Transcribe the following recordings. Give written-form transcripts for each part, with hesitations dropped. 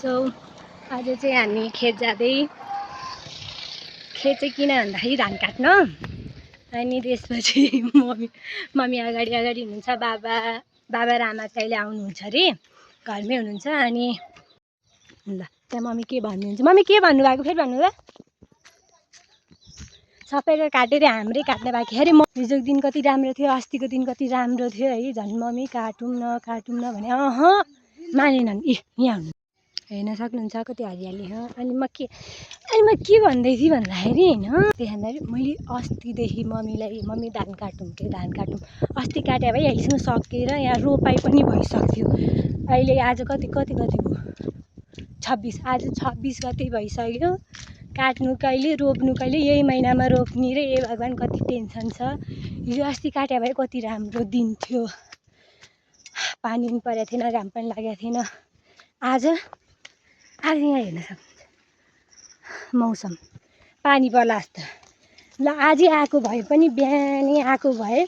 so आज चाहिँ हामी खेत जाँदै खेत चाहिँ किन भन्दाखेरि धान काट्न अनि त्यसपछि मम्मी अगाडि हुनुहुन्छ बाबा र आमा कहिले आउनुहुन्छ अरे घरमै हुनुहुन्छ अनि ल त्यहाँ मम्मी के भन्नुहुन्छ मम्मी के भन्नुभएको फेरि भन्नु ल सबैको काटेर हाम्रै काट्ने बाँकी अरे हिजोको दिन कति राम्रो थियो अस्तिको दिन कति राम्रो थियो है झन् मम्मी काटौँ न भने मानेनन् यहाँ हुनु हेर्न सक्नुहुन्छ कति हरियाली हो अनि म के भन्दै थिएँ भन्दाखेरि होइन त्यहाँनिर मैले अस्तिदेखि मम्मी धान काटौँ अस्ति काटे भाइ अहिलेसम्म सकेर यहाँ रोपाइ पनि भइसक्थ्यो अहिले आज कति भयो 26 आज 26 गते भइसक्यो काट्नु कहिले रोप्नु कहिले यही महिनामा रोप्ने र ए भगवान् कति टेन्सन छ हिजो अस्ति काटे भए कति राम्रो दिन थियो पानी पनि परेको थिएन घाम पनि लागेको थिएन आज यहाँ हेर्न सक्नुहुन्छ मौसम पानी पर्ला जस्तो ल आजै आएको भए पनि बिहानै आएको भए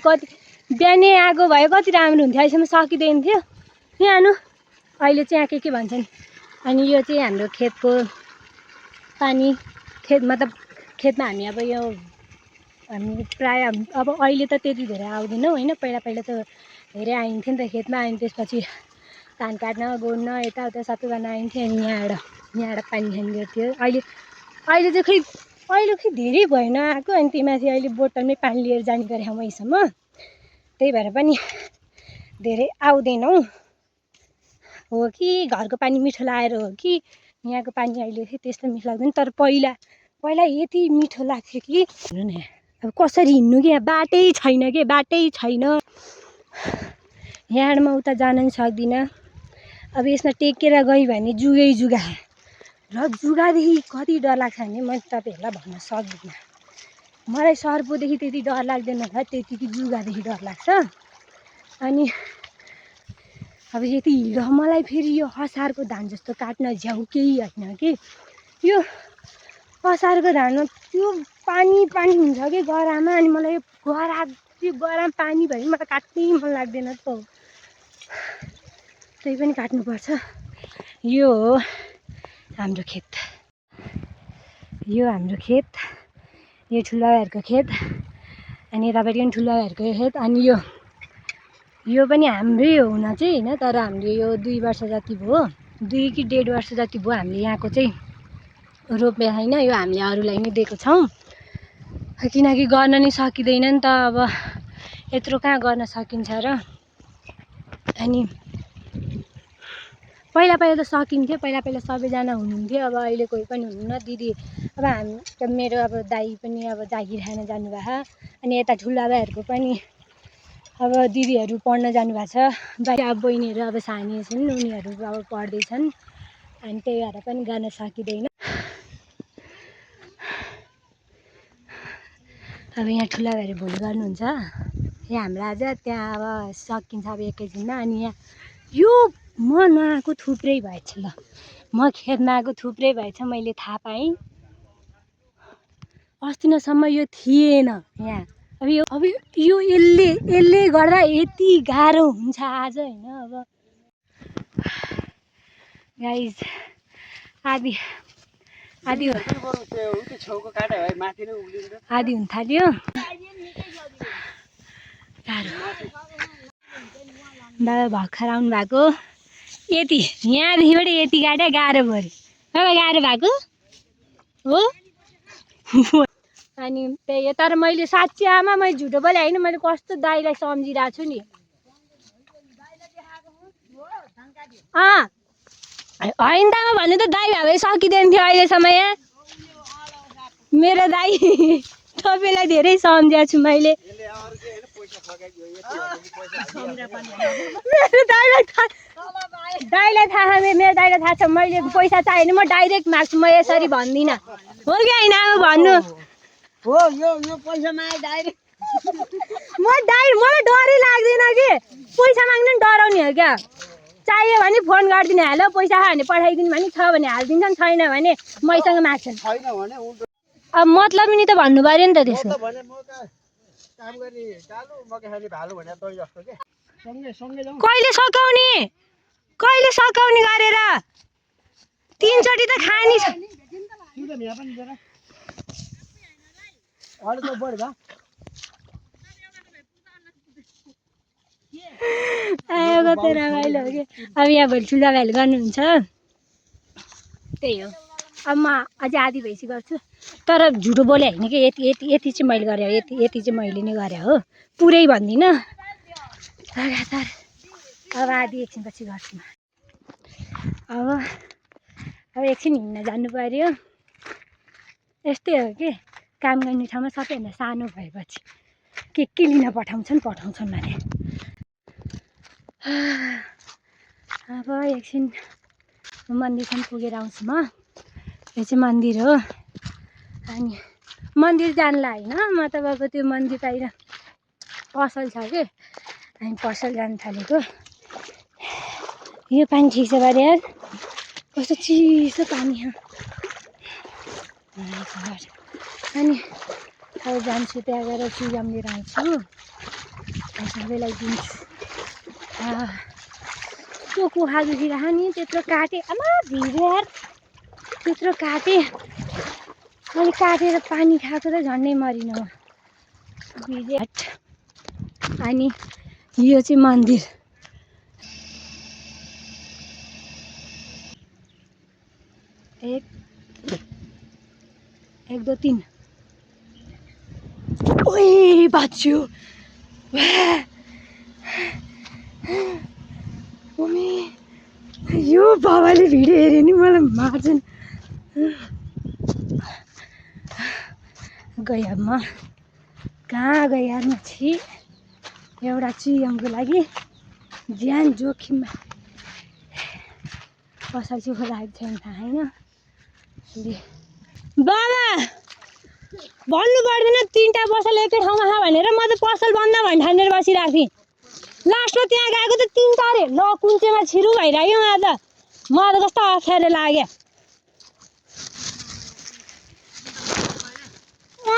कति राम्रो हुन्थ्यो अहिलेसम्म सकिँदैन थियो यहाँ आउनु अहिले चाहिँ यहाँ के भन्छन् अनि यो चाहिँ हाम्रो खेतको पानी मतलब खेतमा हामी अब यो हामी प्रायः अब अहिले त त्यति धेरै आउँदैनौँ होइन पहिला त धेरै आइन्थ्यो नि त खेतमा अनि त्यसपछि धान काट्न गोड्न यताउता सबै गर्न आइन्थ्यो अनि यहाँबाट पानी खाने थियो अहिले चाहिँ खै धेरै भएन आएको अनि त्यहीमाथि अहिले बोतलमै पानी लिएर जाने गरेँ वहीँसम्म त्यही भएर पनि धेरै आउँदैनौँ हो कि घरको पानी मिठो लागेर हो कि यहाँको पानी अहिले चाहिँ त्यस्तो मिठो लाग्दैन तर पहिला यति मिठो लाग्थ्यो कि हेर्नु न अब कसरी हिँड्नु कि यहाँ बाटै छैन यहाँबाट म उता जान पनि सक्दिनँ अब यसमा टेकेर गयो भने जुगा र जुगादेखि कति डर लाग्छ भने म तपाईँहरूलाई भन्न सक्दिनँ मलाई सर्पदेखि त्यति डर लाग्दैन होला त्यतिकै जुगादेखि डर लाग्छ अनि अब यति हिँड मलाई फेरि यो असारको धान जस्तो काट्न झ्याउ केही होइन कि यो असारको धानमा त्यो पानी हुन्छ कि गरामा अनि मलाई त्यो गरामा पानी भयो भने मलाई काट्नै मन लाग्दैन त त्यही पनि काट्नुपर्छ यो हो हाम्रो खेत यो ठुलाहरूको खेत अनि यतापट्टि पनि ठुलाहरूको खेत अनि यो पनि हाम्रै हो हुन चाहिँ होइन तर हामीले यो 2 वर्ष जति भयो 2 कि 1.5 वर्ष जति भयो हामीले यहाँको चाहिँ रोप्ने होइन यो हामीले अरूलाई नै दिएको छौँ किनकि गर्न नै सकिँदैन नि त अब यत्रो कहाँ गर्न सकिन्छ र अनि पहिला त सकिन्थ्यो पहिला सबैजना हुनुहुन्थ्यो अब अहिले कोही पनि हुनुहुन्न दिदी अब मेरो अब दाइ पनि अब जागिर खान जानुभएको अनि यता ठुला भाइहरूको पनि अब दिदीहरू पढ्न जानुभएको छ अब बहिनीहरू अब सानी छन् उनीहरू अब पढ्दैछन् अनि त्यही भएर पनि गर्न सकिँदैन अब यहाँ ठुला भाइहरू भोलि गर्नुहुन्छ यहाँ हाम्रो आज त्यहाँ अब सकिन्छ अब एकैछिनमा अनि यहाँ यो म नआएको थुप्रै भएछ ल म खेतमा आएको थुप्रै भएछ मैले थाहा पाएँ अस्तिसम्म यो थिएन यहाँ अब यो यसले गर्दा यति गाह्रो हुन्छ आज होइन अब गाइज आधी हुन थाल्यो बाबा भर्खर आउनु भएको यति यहाँदेखिबाट यति काट्यो गाह्रो भयो बाबा गाह्रो भएको हो अनि त्यही तर मैले साँच्ची आमा मैले झुटो बोले होइन मैले कस्तो दाइलाई सम्झिरहेको छु नि होइन त भन्नु त दाइ भए सकिँदैन थियो अहिलेसम्म यहाँ मेरो दाइ तपाईँलाई धेरै सम्झेको छु मैले मेरो दाइलाई थाहा छ मैले पैसा चाहियो भने म डाइरेक्ट माग्छु म यसरी भन्दिनँ हो कि होइन अब भन्नु हो यो पैसा मागे डाइरेक्ट मलाई डरै लाग्दैन कि पैसा माग्नु नि डराउने हो क्या चाहियो भने फोन गरिदिने हेलो पैसा छ भने पठाइदिनु भने छ भने हालिदिन्छन् छैन भने मैसँग माग्छन् अब मतलब नि त भन्नु पर्यो नि त त्यसको कहिले सकाउने कहिले सकाउने गरेर 3 चोटि त खानी छ आएको त रमाइलो हो कि अब यहाँ भोलि ठुला भाइले गर्नुहुन्छ त्यही हो अब म अझै आधी भैँसी गर्छु तर झुटो बोले होइन कि यति चाहिँ मैले गरेँ यति चाहिँ मैले नै गरेँ हो पुरै भन्दिनँ लगातार अब आधी एकछिनपछि गर्छु म अब एकछिन हिँड्न जानु पर्यो यस्तै हो कि काम गर्ने ठाउँमा सबैभन्दा सानो भएपछि के लिन पठाउँछन् भने अब एकछिन मन्दिरसम्म पुगेर आउँछु म यो चाहिँ मन्दिर हो अनि मन्दिर जानलाई होइन मतलब अब त्यो मन्दिर बाहिर पसल छ कि हामी पसल जानु थालेको यो पानी ठिक छ बारे यार कस्तो चिसो पानी हो अनि अब जान्छु त्यहाँ गएर चिजम लिएर आउँछु सबैलाई दिन्छु त्यो कुखा दुखिरहेको नि त्यत्रो काटेँ आमा भिड यार त्यत्रो काटेँ मैले काटेर पानी खाएको त झन्डै मरिन म भिजे अनि यो चाहिँ मन्दिर एक दो तीन ओए बाच्यो मम्मी यो बाबाले भिडियो हेऱ्यो नि मलाई मार्छन् गयो म कहाँ गयो यार म छि एउटा चियमको लागि ज्यान जोखिममा पसल चाहिँ खोलाएको छैन थाहा होइन बाबा भन्नु पर्दैन 3टा पसल एकै ठाउँमा खा भनेर म त पसल बन्द भन् ठानेर बसिरहेको थिएँ लास्टमा त्यहाँ गएको त 3टा अरे ल कुन चाहिँमा छिरु भइरह्यो मलाई त कस्तो अप्ठ्यारो लाग्यो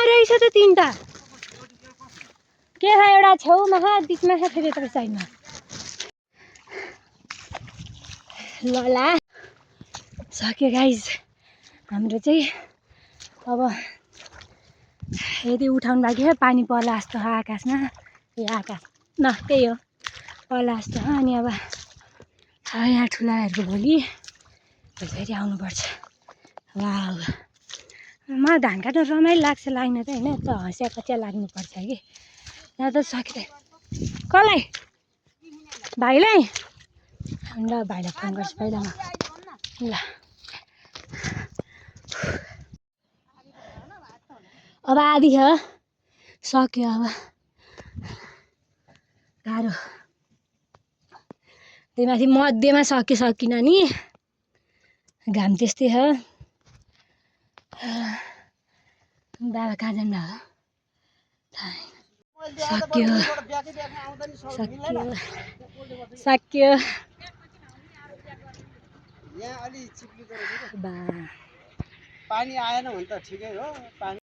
रहेछ त 3टा के खा एउटा छेउमा खा बिचमा खा फेरि यता साइडमा ल सक्यो गाइज हाम्रो चाहिँ अब यदि उठाउनु लाग्यो पानी पर्ला जस्तो हो आकाशमा यो आकाश न त्यही हो पर्ला जस्तो हो अनि अब यहाँ ठुलाहरूको भोलि फेरि आउनुपर्छ वाउ मलाई धान काट्न रमाइलो लाग्छ लाग्न त होइन त हँसिया कचिया लाग्नुपर्छ कि यहाँ त सकिँदै कसलाई भाइलाई ल भाइलाई फोन गर्छु पहिला म ल अब आधी हो सक्यो अब गाह्रो त्यही माथि मध्येमा सकिन नि घाम त्यस्तै हो बाबा कहाँ जानु सक्यो पानी आएन भने त ठिकै हो पानी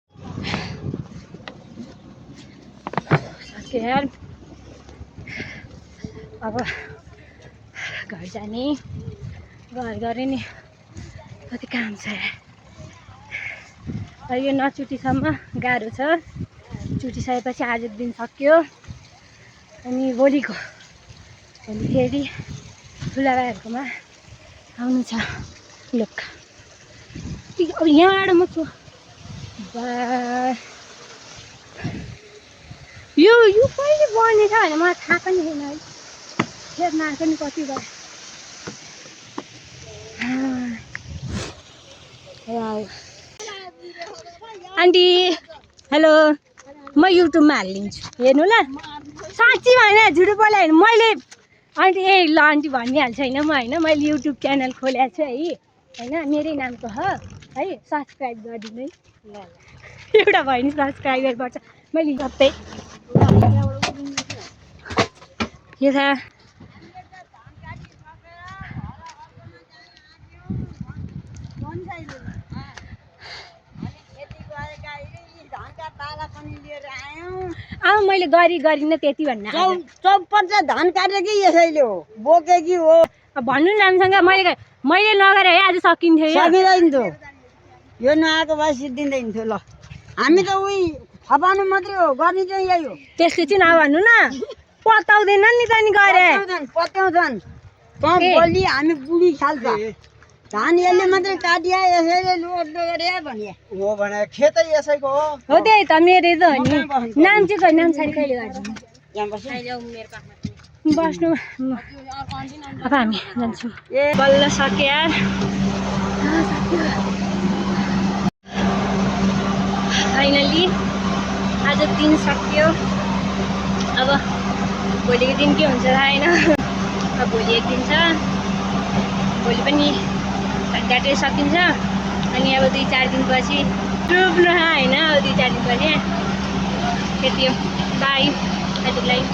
सक्यो यार अब घर जाने घर गरे नि कति काम छ यो नचुटीसम्म गाह्रो छ चुटिसकेपछि आज दिन सक्यो अनि भोलि फेरि ठुला भाइहरूकोमा आउनु छ लोक अब यहाँबाट म छु यो कहिले बनेछ भने मलाई थाहा पनि छैन है फेरि नाच्छ नि कति भयो आन्टी हेलो म युट्युबमा हालिदिन्छु हेर्नु ल साँच्ची भएन झुटो बोले होइन मैले आन्टी ल आन्टी भनिहाल्छु होइन म होइन मैले युट्युब च्यानल खोलेको छु है होइन मेरै नामको हो है सब्सक्राइब गरिदिनु ल एउटा भयो नि सब्सक्राइबर पर्छ मैले सबै के छ अब मैले गरिनँ त्यति भन्न 54 धान काटे कि यसैले हो बोके कि हो भन्नु नि राम्रोसँग मैले लगेर है आज सकिन्थ्यो यो सकिँदैन थियो यो नआएको भए सिद्धिँदैन थियो ल हामी त उही थपाउनु मात्रै हो गर्ने चाहिँ यही हो त्यसले चाहिँ नभन्नु न पताउँदैन नि त नि गरे पत्याउँछन् त बलि हामी बुढी खाल्छ धान यसले मात्रै काटिया यसैले लोड गरे भने हो भने खेतै यसैको हो हो त्यही त मेरो त हो नि नाम चाहिँ खै नाम सारी कहिले गर्छौँ यहाँ बस्नु बस्नु अब हामी जान्छौँ ए बल्ल सक्यो यार फाइनली आज दिन सक्यो अब भोलिको दिन के हुन्छ थाहा छैन अब भोलि एक दिन छ भोलि पनि घाटघाटै सकिन्छ अनि अब 2-4 दिनपछि डुब्नु होइन अब 2-4 दिनपछि त्यति हो बाई आजको लागि